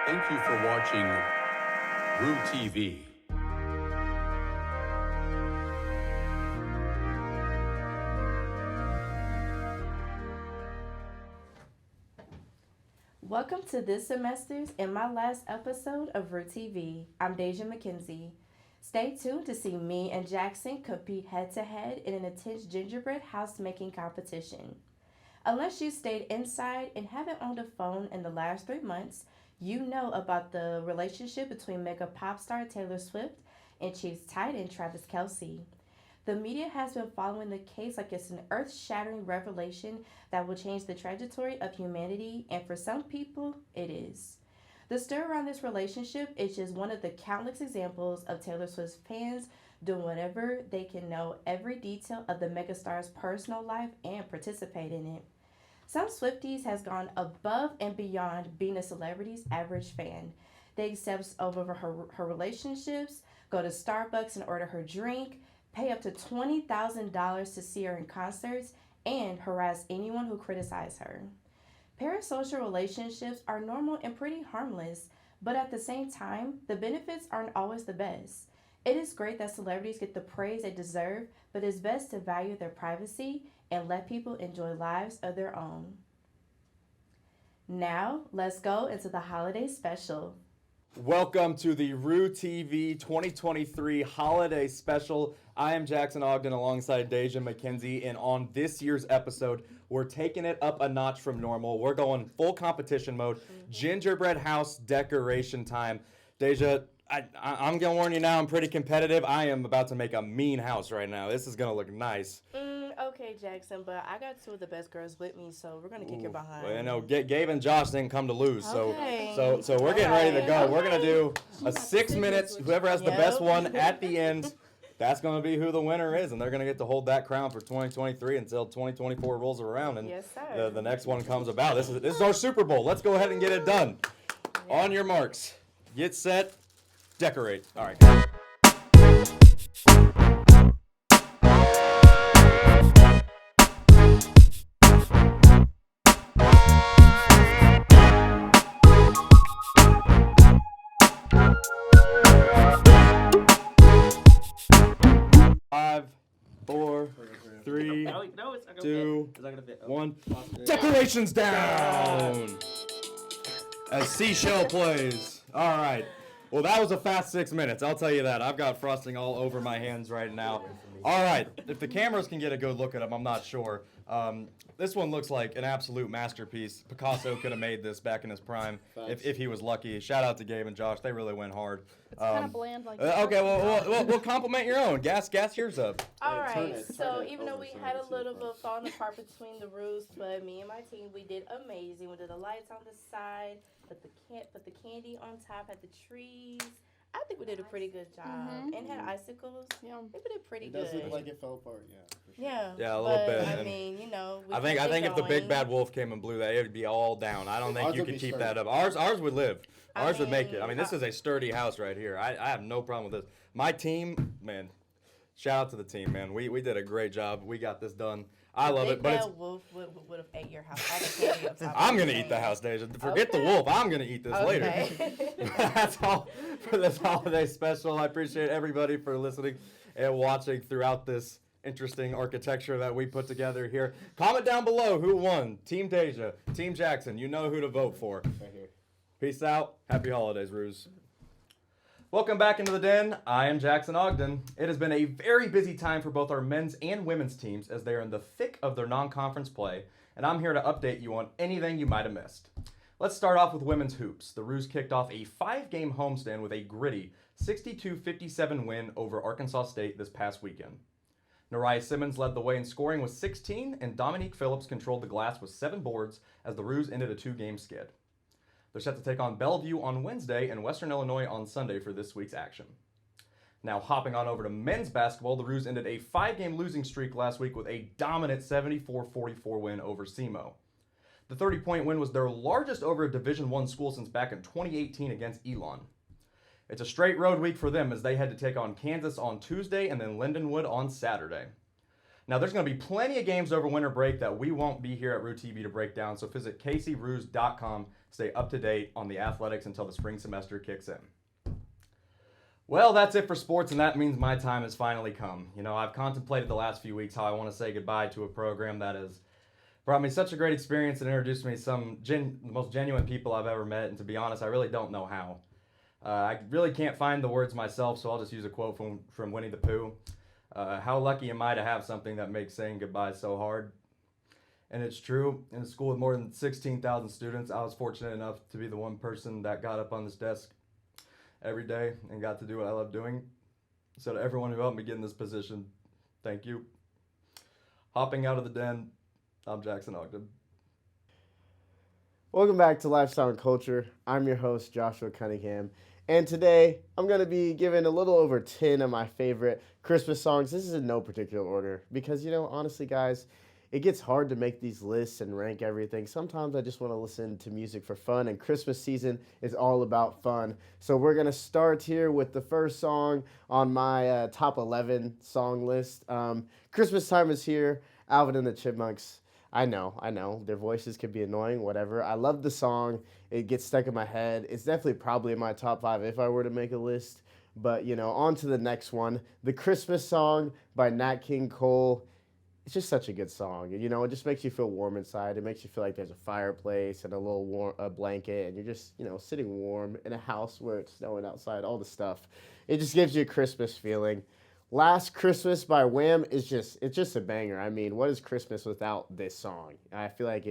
Thank you for watching RooTV. Welcome to this semester's and my last episode of RooTV. I'm Deja McKenzie. Stay tuned to see me and Jackson compete head-to-head in an intense gingerbread house-making competition. Unless you stayed inside and haven't owned a phone in the last 3 months, you know about the relationship between mega pop star Taylor Swift and Chiefs tight end Travis Kelce. The media has been following the case like it's an earth-shattering revelation that will change the trajectory of humanity, and for some people, it is. The stir around this relationship is just one of the countless examples of Taylor Swift's fans doing whatever they can know every detail of the megastar's personal life and participate in it. Some Swifties has gone above and beyond being a celebrity's average fan. They obsess over her relationships, go to Starbucks and order her drink, pay up to $20,000 to see her in concerts, and harass anyone who criticizes her. Parasocial relationships are normal and pretty harmless, but at the same time, the benefits aren't always the best. It is great that celebrities get the praise they deserve, but it's best to value their privacy and let people enjoy lives of their own. Now, let's go into the holiday special. Welcome to the RooTV 2023 Holiday Special. I am Jackson Ogden alongside Deja McKenzie, and on this year's episode, we're taking it up a notch from normal. We're going full competition mode, gingerbread house decoration time. Deja, I'm going to warn you now, I'm pretty competitive. I am about to make a mean house right now. This is going to look nice. Okay, Jackson, but I got two of the best girls with me, so we're going to kick your behind. Well, you know, Gabe and Josh didn't come to lose, Okay. so we're getting ready to go. We're going to do a 6 minutes. Whoever has the best one at the end, that's going to be who the winner is, and they're going to get to hold that crown for 2023 until 2024 rolls around, and Yes, sir. the next one comes about. This is our Super Bowl. Let's go ahead and get it done. Yeah. On your marks, get set, decorate. All right. 5, 4, 3, 2, 1. Decorations down! As Seashell plays. All right. Well, that was a fast 6 minutes. I'll tell you that. I've got frosting all over my hands right now. All right. If the cameras can get a good look at them, I'm not sure. This one looks like an absolute masterpiece. Picasso could have made this back in his prime if he was lucky. Shout out to Gabe and Josh. They really went hard. It's kind of bland like Okay, well, we'll compliment your own. Gas yours up. All right, so even though we had a little bit of falling apart between the roofs, but me and my team, we did amazing. We did the lights on the side, put the candy on top, had the trees. I think we did a pretty good job, and had icicles. Yeah. I think we did pretty It good. does look like it fell apart, yeah. For sure. Yeah, a little bit. I mean, you know, we I think kept it if the big going. bad wolf came and blew that, it would be all down. I don't think Ours you would could be keep sturdy. that up. Ours would live. Ours would make it. mean, I mean, this is a sturdy house right here. I have no problem with this. My team, man, shout out to the team, man. We did a great job. We got this done. I love Big it, but it's. Bad Wolf would have ate your house. All the candy up top. I'm gonna eat the house, Deja. Forget the wolf. I'm gonna eat this later. Okay. That's all for this holiday special. I appreciate everybody for listening and watching throughout this interesting architecture that we put together here. Comment down below who won. Team Deja, Team Jackson. You know who to vote for. Right here. Peace out. Happy holidays, Ruse. Welcome back into the den. I am Jackson Ogden. It has been a very busy time for both our men's and women's teams as they are in the thick of their non-conference play, and I'm here to update you on anything you might have missed. Let's start off with women's hoops. The Ruse kicked off a 5-game homestand with a gritty 62-57 win over Arkansas State this past weekend. Nariah Simmons led the way in scoring with 16, and Dominique Phillips controlled the glass with 7 boards as the Ruse ended a 2-game skid. They're set to take on Bellevue on Wednesday and Western Illinois on Sunday for this week's action. Now hopping on over to men's basketball, the Ruse ended a 5-game losing streak last week with a dominant 74-44 win over SEMO. The 30-point win was their largest over a Division I school since back in 2018 against Elon. It's a straight road week for them as they had to take on Kansas on Tuesday and then Lindenwood on Saturday. Now, there's going to be plenty of games over winter break that we won't be here at RooTV to break down, so visit kcroos.com. Stay up to date on the athletics until the spring semester kicks in. Well, that's it for sports, and that means my time has finally come. You know, I've contemplated the last few weeks how I want to say goodbye to a program that has brought me such a great experience and introduced me to the most genuine people I've ever met, and to be honest, I really don't know how. I really can't find the words myself, so I'll just use a quote from Winnie the Pooh. How lucky am I to have something that makes saying goodbye so hard? And it's true. In a school with more than 16,000 students, I was fortunate enough to be the one person that got up on this desk every day and got to do what I love doing. So to everyone who helped me get in this position, thank you. Hopping out of the den, I'm Jackson Ogden. Welcome back to Lifestyle and Culture. I'm your host, Joshua Cunningham. And today, I'm going to be giving a little over 10 of my favorite Christmas songs. This is in no particular order because, honestly, guys, it gets hard to make these lists and rank everything. Sometimes I just want to listen to music for fun, and Christmas season is all about fun. So we're going to start here with the first song on my top 11 song list. Christmas time is here. Alvin and the Chipmunks. I know. Their voices can be annoying, whatever. I love the song. It gets stuck in my head. It's definitely probably in my top 5 if I were to make a list. But, on to the next one. The Christmas Song by Nat King Cole. It's just such a good song. It just makes you feel warm inside. It makes you feel like there's a fireplace and a little blanket, and you're just, sitting warm in a house where it's snowing outside, all the stuff. It just gives you a Christmas feeling. Last Christmas by Wham! It's just a banger. I mean, what is Christmas without this song? I feel like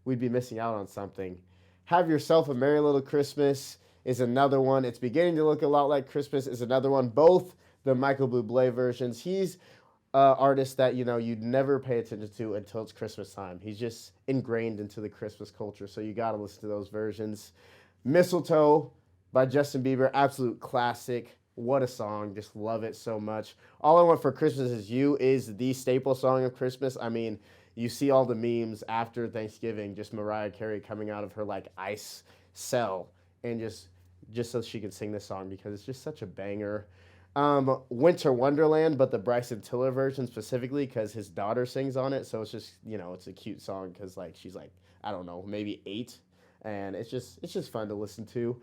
we'd be missing out on something. Have Yourself a Merry Little Christmas is another one. It's Beginning to Look a Lot Like Christmas is another one. Both the Michael Bublé versions. He's artist that you'd never pay attention to until it's Christmas time. He's just ingrained into the Christmas culture, so you gotta listen to those versions. Mistletoe by Justin Bieber, absolute classic. What a song, just love it so much. All I Want for Christmas Is You is the staple song of Christmas. I mean, you see all the memes after Thanksgiving, just Mariah Carey coming out of her ice cell and just so she can sing this song because it's just such a banger. Winter Wonderland, but the Bryson Tiller version specifically because his daughter sings on it. So it's just, it's a cute song because she's I don't know, maybe 8. And it's just fun to listen to.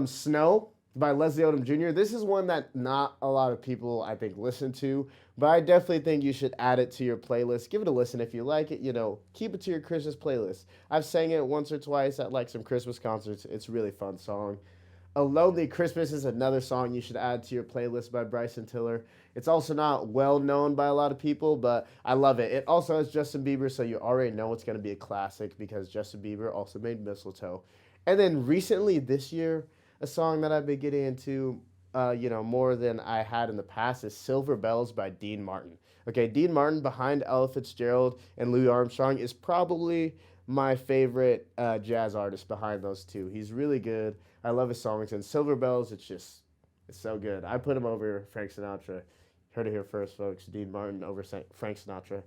Snow by Leslie Odom Jr. This is one that not a lot of people, I think, listen to, but I definitely think you should add it to your playlist. Give it a listen if you like it, keep it to your Christmas playlist. I've sang it once or twice at some Christmas concerts. It's a really fun song. A Lonely Christmas is another song you should add to your playlist by Bryson Tiller. It's also not well known by a lot of people, but I love it. It also has Justin Bieber, so you already know it's going to be a classic because Justin Bieber also made Mistletoe. And then recently this year, a song that I've been getting into, more than I had in the past is Silver Bells by Dean Martin. Okay, Dean Martin behind Ella Fitzgerald and Louis Armstrong is probably my favorite jazz artist behind those two. He's really good. I love his songs, and Silver Bells, it's so good. I put him over Frank Sinatra. Heard it here first, folks. Dean Martin over Frank Sinatra.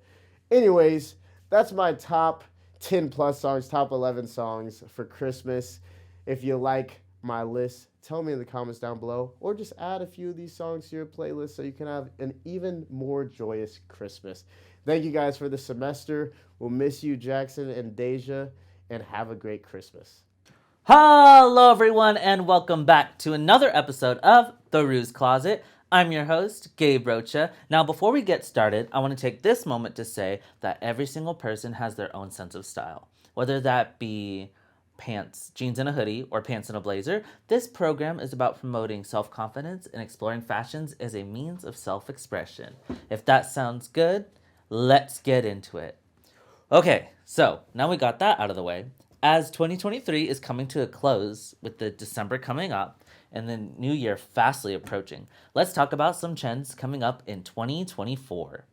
Anyways, that's my top 10 plus songs, top 11 songs for Christmas. If you like my list, tell me in the comments down below, or just add a few of these songs to your playlist so you can have an even more joyous Christmas. Thank you guys for the semester. We'll miss you, Jackson and Deja, and have a great Christmas. Hello, everyone, and welcome back to another episode of The Ruse Closet. I'm your host, Gabe Rocha. Now, before we get started, I want to take this moment to say that every single person has their own sense of style. Whether that be pants, jeans and a hoodie, or pants and a blazer, this program is about promoting self-confidence and exploring fashions as a means of self-expression. If that sounds good, let's get into it. Okay, so now we got that out of the way. As 2023 is coming to a close with the December coming up and the new year fastly approaching, let's talk about some trends coming up in 2024.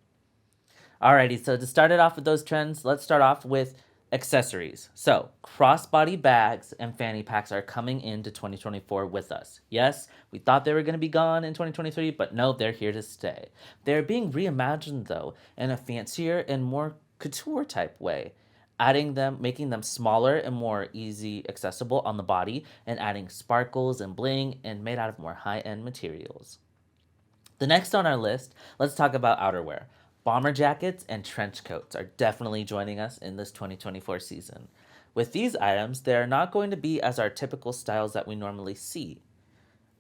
Alrighty, so to start it off with those trends, let's start off with accessories. So, crossbody bags and fanny packs are coming into 2024 with us. Yes, we thought they were going to be gone in 2023, but no, they're here to stay. They're being reimagined, though, in a fancier and more couture type way. Making them smaller and more easy accessible on the body, and adding sparkles and bling and made out of more high-end materials. The next on our list, let's talk about outerwear. Bomber jackets and trench coats are definitely joining us in this 2024 season. With these items, they are not going to be as our typical styles that we normally see.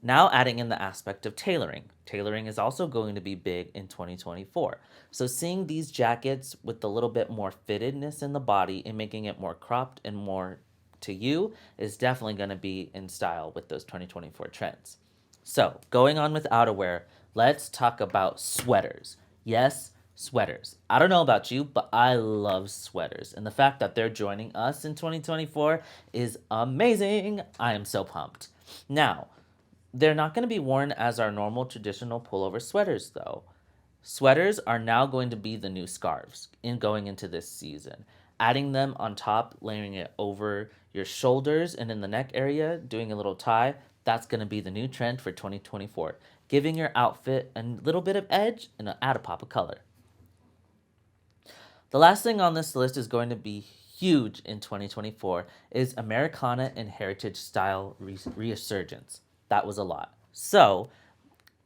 Now adding in the aspect of tailoring. Tailoring is also going to be big in 2024. So seeing these jackets with a little bit more fittedness in the body and making it more cropped and more to you is definitely going to be in style with those 2024 trends. So going on with outerwear, let's talk about sweaters. Yes, sweaters. I don't know about you, but I love sweaters. And the fact that they're joining us in 2024 is amazing. I am so pumped. Now, they're not going to be worn as our normal traditional pullover sweaters, though. Sweaters are now going to be the new scarves in going into this season. Adding them on top, layering it over your shoulders and in the neck area, doing a little tie, that's going to be the new trend for 2024. Giving your outfit a little bit of edge and add a pop of color. The last thing on this list is going to be huge in 2024 is Americana and heritage style resurgence. That was a lot. So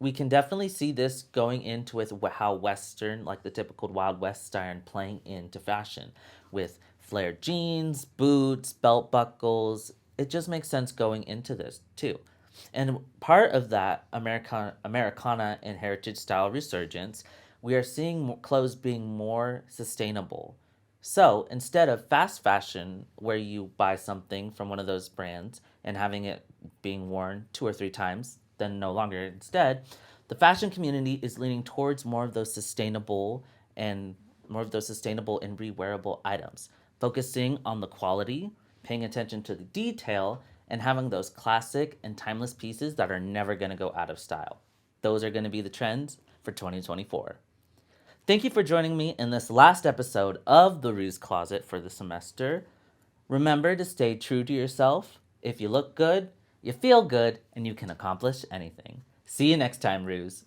we can definitely see this going into with how Western, like the typical Wild West style, playing into fashion with flared jeans, boots, belt buckles. It just makes sense going into this too. And part of that Americana and heritage style resurgence, we are seeing clothes being more sustainable. So instead of fast fashion, where you buy something from one of those brands and having it being worn 2 or 3 times, then no longer instead, the fashion community is leaning towards more of those sustainable and rewearable items, focusing on the quality, paying attention to the detail, and having those classic and timeless pieces that are never going to go out of style. Those are going to be the trends for 2024. Thank you for joining me in this last episode of The Ruse Closet for the semester. Remember to stay true to yourself. If you look good, you feel good, and you can accomplish anything. See you next time, Ruse.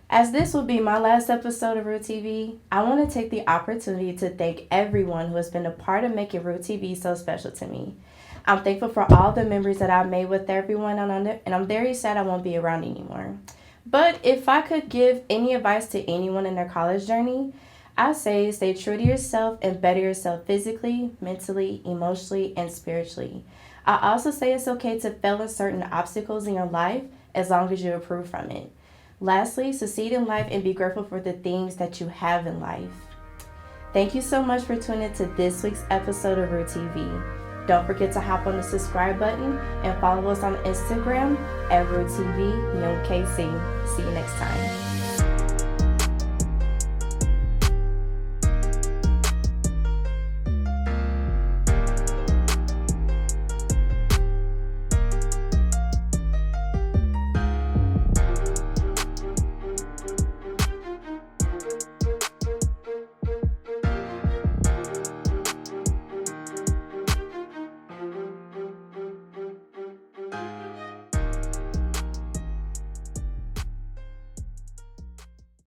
As this will be my last episode of RooTV, I want to take the opportunity to thank everyone who has been a part of making RooTV so special to me. I'm thankful for all the memories that I've made with everyone, and I'm very sad I won't be around anymore. But if I could give any advice to anyone in their college journey, I'd say stay true to yourself and better yourself physically, mentally, emotionally, and spiritually. I also say it's okay to fail at certain obstacles in your life as long as you improve from it. Lastly, succeed in life and be grateful for the things that you have in life. Thank you so much for tuning in to this week's episode of RooTV. Don't forget to hop on the subscribe button and follow us on Instagram at RooTV UMKC. See you next time.